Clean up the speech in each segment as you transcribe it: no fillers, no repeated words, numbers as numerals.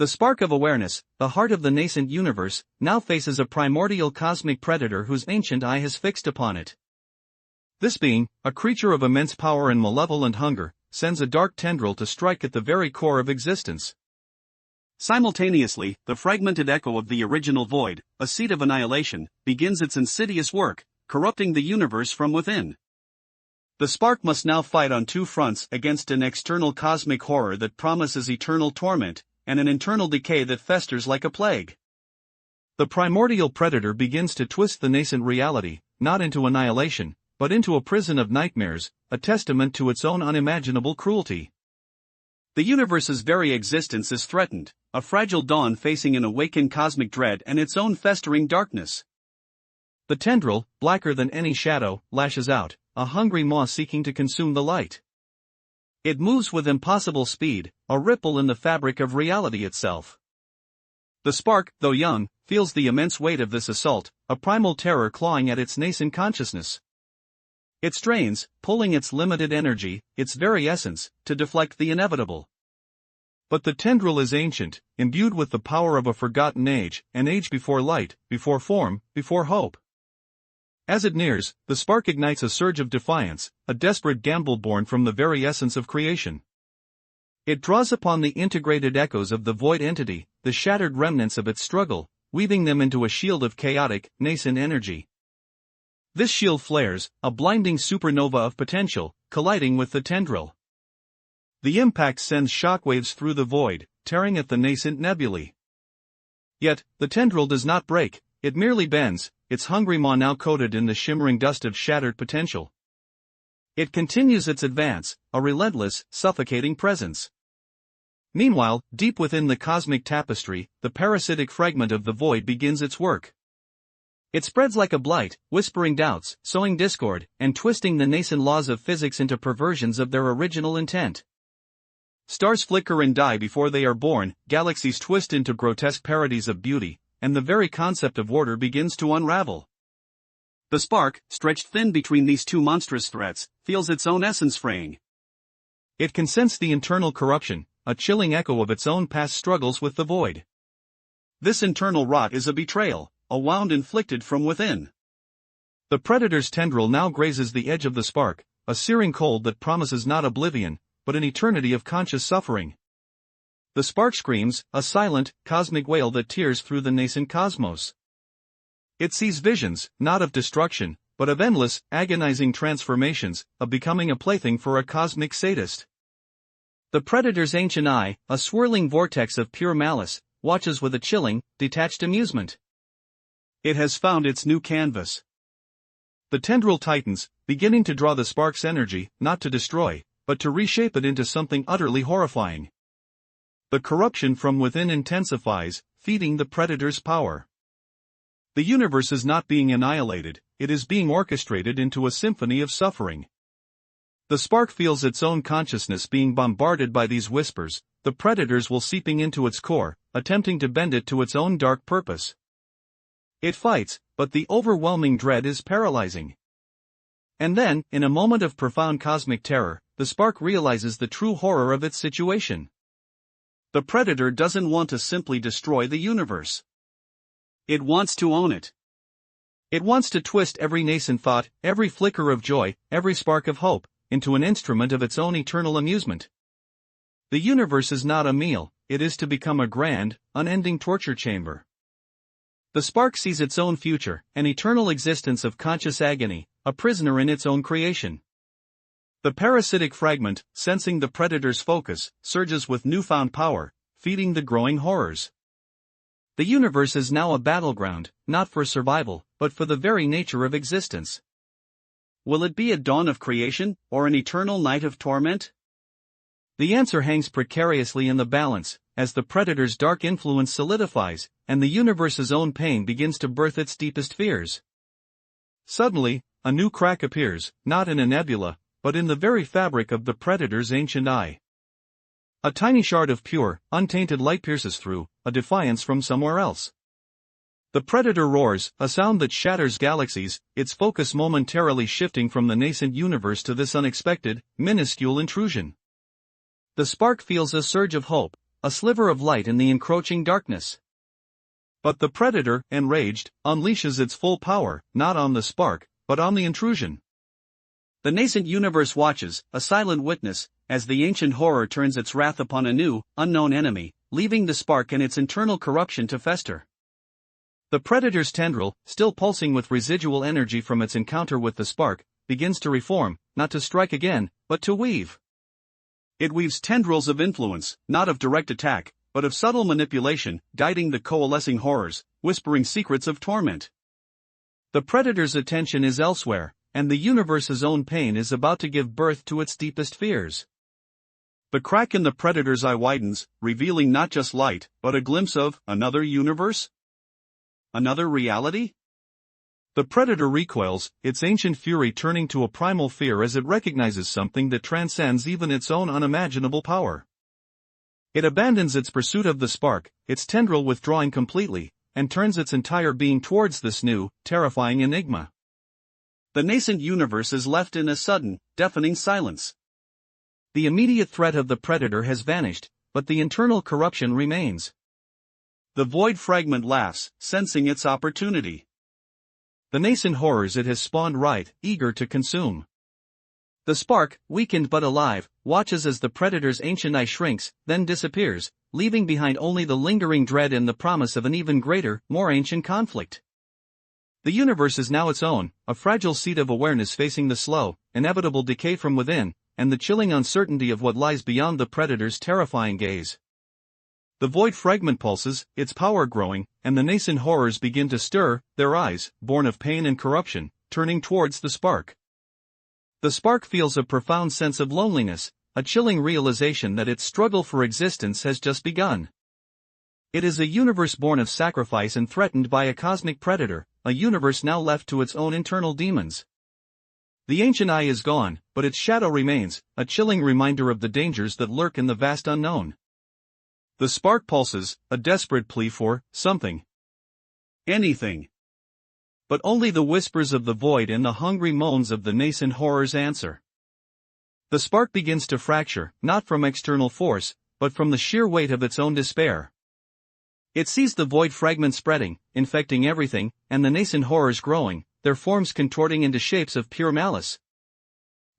The spark of awareness, the heart of the nascent universe, now faces a primordial cosmic predator whose ancient eye has fixed upon it. This being, a creature of immense power and malevolent hunger, sends a dark tendril to strike at the very core of existence. Simultaneously, the fragmented echo of the original void, a seed of annihilation, begins its insidious work, corrupting the universe from within. The spark must now fight on two fronts against an external cosmic horror that promises eternal torment, and an internal decay that festers like a plague. The primordial predator begins to twist the nascent reality, not into annihilation, but into a prison of nightmares, a testament to its own unimaginable cruelty. The universe's very existence is threatened, a fragile dawn facing an awakened cosmic dread and its own festering darkness. The tendril, blacker than any shadow, lashes out, a hungry maw seeking to consume the light. It moves with impossible speed, a ripple in the fabric of reality itself. The spark, though young, feels the immense weight of this assault, a primal terror clawing at its nascent consciousness. It strains, pulling its limited energy, its very essence, to deflect the inevitable. But the tendril is ancient, imbued with the power of a forgotten age, an age before light, before form, before hope. As it nears, the spark ignites a surge of defiance, a desperate gamble born from the very essence of creation. It draws upon the integrated echoes of the void entity, the shattered remnants of its struggle, weaving them into a shield of chaotic, nascent energy. This shield flares, a blinding supernova of potential, colliding with the tendril. The impact sends shockwaves through the void, tearing at the nascent nebulae. Yet, the tendril does not break, it merely bends, its hungry maw now coated in the shimmering dust of shattered potential. It continues its advance, a relentless, suffocating presence. Meanwhile, deep within the cosmic tapestry, the parasitic fragment of the void begins its work. It spreads like a blight, whispering doubts, sowing discord, and twisting the nascent laws of physics into perversions of their original intent. Stars flicker and die before they are born, galaxies twist into grotesque parodies of beauty, and the very concept of order begins to unravel. The spark, stretched thin between these two monstrous threats, feels its own essence fraying. It can sense the internal corruption, a chilling echo of its own past struggles with the void. This internal rot is a betrayal, a wound inflicted from within. The predator's tendril now grazes the edge of the spark, a searing cold that promises not oblivion, but an eternity of conscious suffering. The spark screams, a silent, cosmic wail that tears through the nascent cosmos. It sees visions, not of destruction, but of endless, agonizing transformations, of becoming a plaything for a cosmic sadist. The predator's ancient eye, a swirling vortex of pure malice, watches with a chilling, detached amusement. It has found its new canvas. The tendril tightens, beginning to draw the spark's energy, not to destroy, but to reshape it into something utterly horrifying. The corruption from within intensifies, feeding the predator's power. The universe is not being annihilated, it is being orchestrated into a symphony of suffering. The spark feels its own consciousness being bombarded by these whispers, the predator's will seeping into its core, attempting to bend it to its own dark purpose. It fights, but the overwhelming dread is paralyzing. And then, in a moment of profound cosmic terror, the spark realizes the true horror of its situation. The predator doesn't want to simply destroy the universe. It wants to own it. It wants to twist every nascent thought, every flicker of joy, every spark of hope, into an instrument of its own eternal amusement. The universe is not a meal, it is to become a grand, unending torture chamber. The spark sees its own future, an eternal existence of conscious agony, a prisoner in its own creation. The parasitic fragment, sensing the predator's focus, surges with newfound power, feeding the growing horrors. The universe is now a battleground, not for survival, but for the very nature of existence. Will it be a dawn of creation, or an eternal night of torment? The answer hangs precariously in the balance, as the predator's dark influence solidifies, and the universe's own pain begins to birth its deepest fears. Suddenly, a new crack appears, not in a nebula, but in the very fabric of the predator's ancient eye. A tiny shard of pure, untainted light pierces through, a defiance from somewhere else. The predator roars, a sound that shatters galaxies, its focus momentarily shifting from the nascent universe to this unexpected, minuscule intrusion. The spark feels a surge of hope, a sliver of light in the encroaching darkness. But the predator, enraged, unleashes its full power, not on the spark, but on the intrusion. The nascent universe watches, a silent witness, as the ancient horror turns its wrath upon a new, unknown enemy, leaving the spark and its internal corruption to fester. The predator's tendril, still pulsing with residual energy from its encounter with the spark, begins to reform, not to strike again, but to weave. It weaves tendrils of influence, not of direct attack, but of subtle manipulation, guiding the coalescing horrors, whispering secrets of torment. The predator's attention is elsewhere, and the universe's own pain is about to give birth to its deepest fears. The crack in the predator's eye widens, revealing not just light, but a glimpse of another universe? Another reality? The predator recoils, its ancient fury turning to a primal fear as it recognizes something that transcends even its own unimaginable power. It abandons its pursuit of the spark, its tendril withdrawing completely, and turns its entire being towards this new, terrifying enigma. The nascent universe is left in a sudden, deafening silence. The immediate threat of the predator has vanished, but the internal corruption remains. The void fragment laughs, sensing its opportunity. The nascent horrors it has spawned right, eager to consume. The spark, weakened but alive, watches as the predator's ancient eye shrinks, then disappears, leaving behind only the lingering dread and the promise of an even greater, more ancient conflict. The universe is now its own, a fragile seat of awareness facing the slow, inevitable decay from within, and the chilling uncertainty of what lies beyond the predator's terrifying gaze. The void fragment pulses, its power growing, and the nascent horrors begin to stir, their eyes, born of pain and corruption, turning towards the spark. The spark feels a profound sense of loneliness, a chilling realization that its struggle for existence has just begun. It is a universe born of sacrifice and threatened by a cosmic predator, a universe now left to its own internal demons. The ancient eye is gone, but its shadow remains, a chilling reminder of the dangers that lurk in the vast unknown. The spark pulses, a desperate plea for something. Anything. But only the whispers of the void and the hungry moans of the nascent horrors answer. The spark begins to fracture, not from external force, but from the sheer weight of its own despair. It sees the void fragment spreading, infecting everything, and the nascent horrors growing, their forms contorting into shapes of pure malice.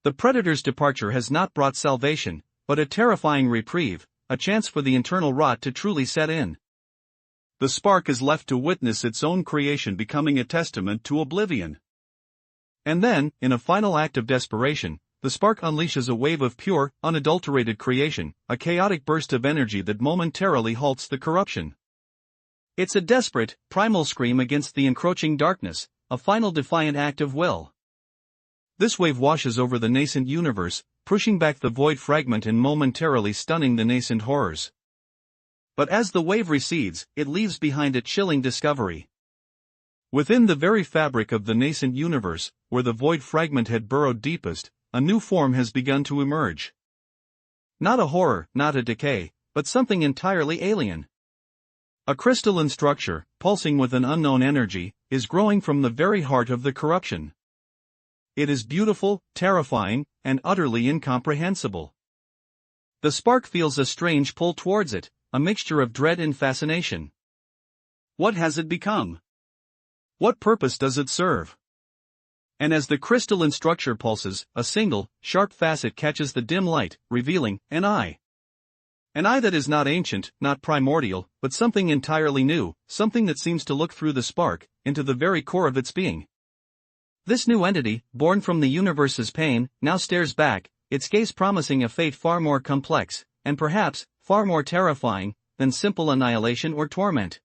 The predator's departure has not brought salvation, but a terrifying reprieve, a chance for the internal rot to truly set in. The spark is left to witness its own creation becoming a testament to oblivion. And then, in a final act of desperation, the spark unleashes a wave of pure, unadulterated creation, a chaotic burst of energy that momentarily halts the corruption. It's a desperate, primal scream against the encroaching darkness, a final defiant act of will. This wave washes over the nascent universe, pushing back the void fragment and momentarily stunning the nascent horrors. But as the wave recedes, it leaves behind a chilling discovery. Within the very fabric of the nascent universe, where the void fragment had burrowed deepest, a new form has begun to emerge. Not a horror, not a decay, but something entirely alien. A crystalline structure, pulsing with an unknown energy, is growing from the very heart of the corruption. It is beautiful, terrifying, and utterly incomprehensible. The spark feels a strange pull towards it, a mixture of dread and fascination. What has it become? What purpose does it serve? And as the crystalline structure pulses, a single, sharp facet catches the dim light, revealing an eye. An eye that is not ancient, not primordial, but something entirely new, something that seems to look through the spark, into the very core of its being. This new entity, born from the universe's pain, now stares back, its gaze promising a fate far more complex, and perhaps, far more terrifying, than simple annihilation or torment.